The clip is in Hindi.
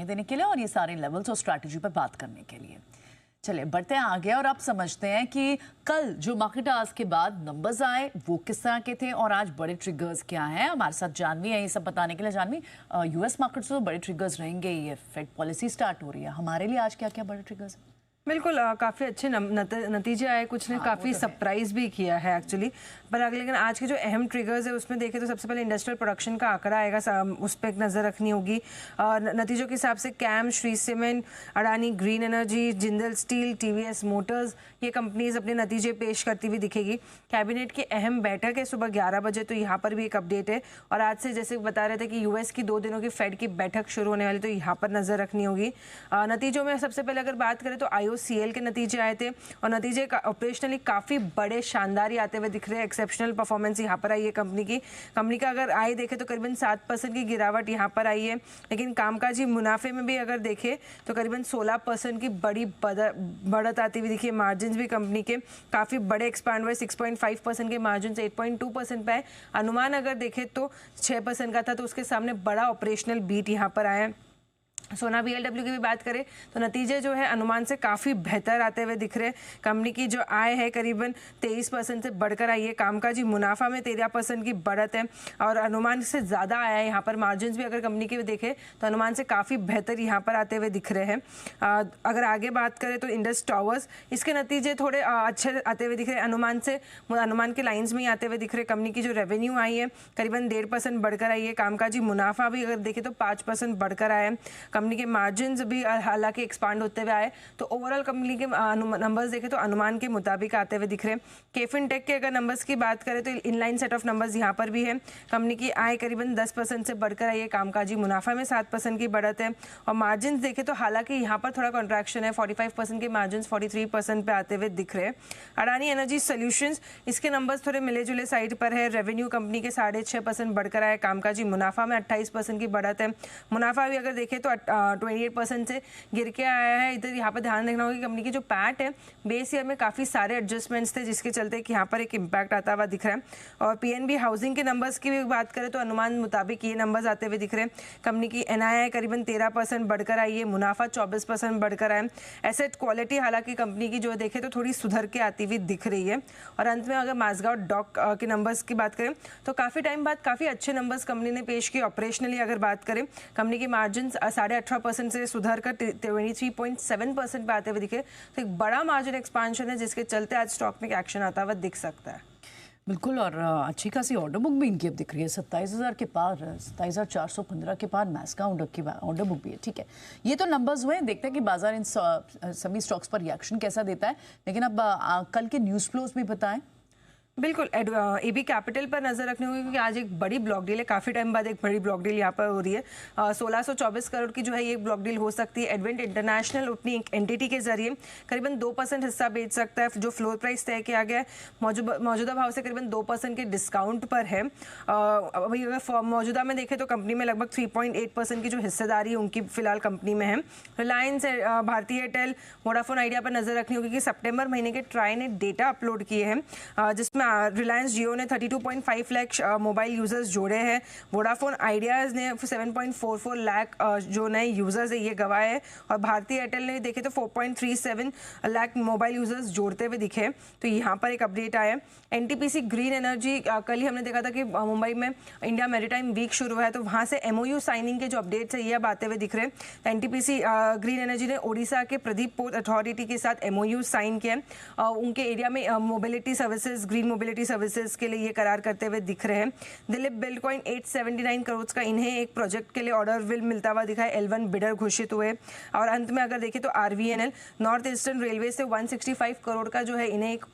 चेतावनी देने के लिए और ये सारे लेवल्स और स्ट्रैटेजी पर बात करने के लिए। चलिए बढ़ते हैं आगे और आप समझते हैं कि कल जो मार्केट आवर्स के बाद नंबर्स आए वो किस तरह के थे और आज बड़े ट्रिगर्स क्या हैं। हमारे साथ जानवी है ये सब बताने के लिए। जानवी, यूएस मार्केट से तो बड़े ट्रिगर्स रहेंगे, ये फेड पॉलिसी स्टार्ट हो रही है, हमारे लिए आज क्या क्या बड़े ट्रिगर्स हैं? बिल्कुल काफ़ी अच्छे नतीजे आए, कुछ ने काफ़ी सरप्राइज भी किया है एक्चुअली। पर लेकिन आज के जो अहम ट्रिगर्स है उसमें देखें तो सबसे पहले इंडस्ट्रियल प्रोडक्शन का आंकड़ा आएगा, उस पर एक नज़र रखनी होगी। नतीजों के हिसाब से कैम, Shree Cement, Adani Green Energy, Jindal Steel, TVS Motors, ये कंपनीज अपने नतीजे पेश करती हुई दिखेगी। कैबिनेट की अहम बैठक है सुबह 11 बजे, तो यहाँ पर भी एक अपडेट है। और आज से जैसे बता रहे थे कि यूएस की 2 दिनों की फेड की बैठक शुरू होने वाली, तो यहाँ पर नज़र रखनी होगी। नतीजों में सबसे पहले अगर बात करें तो IOCL के नतीजे आए थे और नतीजे ऑपरेशनली काफ़ी बड़े शानदार ही आते हुए दिख रहे हैं। एक्सेप्शनल परफॉर्मेंस यहाँ पर आई है कंपनी का अगर आय देखें तो करीबन 7% की गिरावट यहाँ पर आई है। लेकिन कामकाजी मुनाफे में भी अगर देखें तो करीबन 16% की बड़ी बढ़त आती हुई दिखी है। मार्जिन भी कंपनी के काफ़ी बड़े एक्सपांड हुए, 6.5% के मार्जिन से 8.2% पे आए। अनुमान अगर देखें तो 6% का था, तो उसके सामने बड़ा ऑपरेशनल बीट यहाँ पर आया है। सोना BLW की भी बात करें तो नतीजे जो है अनुमान से काफ़ी बेहतर आते हुए दिख रहे हैं। कंपनी की जो आय है करीबन 23% से बढ़कर आई है। कामकाजी मुनाफा में 13% की बढ़त है और अनुमान से ज़्यादा आया है। यहाँ पर मार्जिन भी अगर कंपनी के देखें तो अनुमान से काफ़ी बेहतर यहाँ पर आते हुए दिख रहे हैं। अगर आगे बात करें तो इंडस टावर्स, इसके नतीजे थोड़े अच्छे आते हुए दिख रहे हैं। अनुमान के लाइन्स में ही आते हुए दिख रहे। कंपनी की जो रेवेन्यू आई है करीबन 1.5% बढ़कर आई है। कामकाजी मुनाफा भी अगर देखें तो 5% बढ़कर आया है। कंपनी के मार्जिन्स भी हालांकि एक्सपांड होते हुए आए, तो ओवरऑल कंपनी के नंबर्स देखें तो अनुमान के मुताबिक आते हुए दिख रहे हैं। केफिन टेक के अगर नंबर्स की बात करें तो इनलाइन सेट ऑफ नंबर्स यहाँ पर भी है। कंपनी की आय करीबन 10% से बढ़कर आई है। कामकाजी मुनाफा में 7% की बढ़त है और मार्जिन देखें तो हालांकि यहाँ पर थोड़ा कॉन्ट्रैक्शन है, 45% के मार्जिन 43% पे आते हुए दिख रहे हैं। अडानी एनर्जी सोल्यूशंस, इसके नंबर्स थोड़े मिले जुले साइड पर है। रेवेन्यू कंपनी के 6.5% बढ़कर आया। कामकाजी मुनाफा में 28% की बढ़त है। मुनाफा भी अगर देखें तो 28% से गिर के आया है। इधर यहाँ पर ध्यान रखना होगा कि कंपनी की जो पैट है बेस ईयर में काफ़ी सारे एडजस्टमेंट्स थे जिसके चलते कि यहाँ पर एक इम्पैक्ट आता हुआ दिख रहा है। और PNB हाउसिंग के नंबर्स की भी बात करें तो अनुमान मुताबिक ये नंबर्स आते हुए दिख रहे हैं। कंपनी की NII करीबन 13% बढ़कर आई है। मुनाफा 24% बढ़कर आया। एसेट क्वालिटी हालांकि कंपनी की जो देखे तो थोड़ी सुधर के आती हुई दिख रही है। और अंत में अगर माझगांव डॉक के नंबर्स की बात करें तो काफ़ी टाइम बाद काफ़ी अच्छे नंबर्स कंपनी ने पेश किए। ऑपरेशनली अगर बात करें कंपनी की मार्जिन 18.5% से सुधार कर 23.7% पे आते हुए दिखे, तो एक बड़ा मार्जिन एक्सपांशन है जिसके चलते आज स्टॉक में एक्शन आता हुआ दिख सकता है। बिल्कुल, और अच्छी खासी ऑर्डर बुक भी इनकी अब दिख रही है। 27,000 के पार, 27,415 के पार मैस्का की ऑर्डर बुक भी है। ठीक है, ये तो नंबर्स हुए। देखते हैं कि बाजार इन सभी स्टॉक्स पर रिएक्शन कैसा देता है। लेकिन अब कल के न्यूज़ फ्लोज भी बताएं। बिल्कुल, AB कैपिटल पर नजर रखनी होगी क्योंकि आज एक बड़ी ब्लॉक डील है। काफ़ी टाइम बाद एक बड़ी ब्लॉक डील यहाँ पर हो रही है। 1624 करोड़ की जो है ये ब्लॉक डील हो सकती है। एडवेंट इंटरनेशनल अपनी एक एंटिटी के जरिए करीबन 2% हिस्सा बेच सकता है। जो फ्लोर प्राइस तय किया गया है मौजूदा भाव से करीबन 2% के डिस्काउंट पर है। अभी अगर मौजूदा में देखें तो कंपनी में लगभग 3.8% की जो हिस्सेदारी है उनकी फिलहाल कंपनी में है। Reliance, Bharti Airtel, Vodafone Idea पर नजर रखनी होगी कि सितंबर महीने के ट्राई ने डेटा अपलोड किए हैं जिसमें रिलायंस जियो ने 32.5 लाख मोबाइल यूजर्स जोड़े हैं। वोडाफोन आइडियाज ने 7.44 लाख जो नए यूजर्स है ये गवाए हैं। और भारतीय एयरटेल ने देखे तो 4.37 लाख मोबाइल यूजर्स जोड़ते हुए दिखे। तो यहाँ पर एक अपडेट आया। NTPC ग्रीन एनर्जी, कल ही हमने देखा था कि मुंबई में इंडिया मैरीटाइम वीक शुरू हुआ है, तो वहाँ से MOU साइनिंग के जो अपडेट्स है ये अब आते हुए दिख रहे हैं। NTPC ग्रीन एनर्जी ने ओडिशा के प्रदीप पोर्ट अथॉरिटी के साथ MOU साइन किया। उनके एरिया में mobility services, green mobility services के लिए ये करार करते हुए दिख रहे हैं। दिलीप बिल्डकॉइन 879 करोड़ का इन्हें एक प्रोजेक्ट के लिए ऑर्डर विल मिलता हुआ दिखा है। L1 बिडर घोषित हुए। और अंत में अगर देखें तो RVNL, नॉर्थ ईस्टर्न रेलवे से 165 करोड़ का जो है इन्हें एक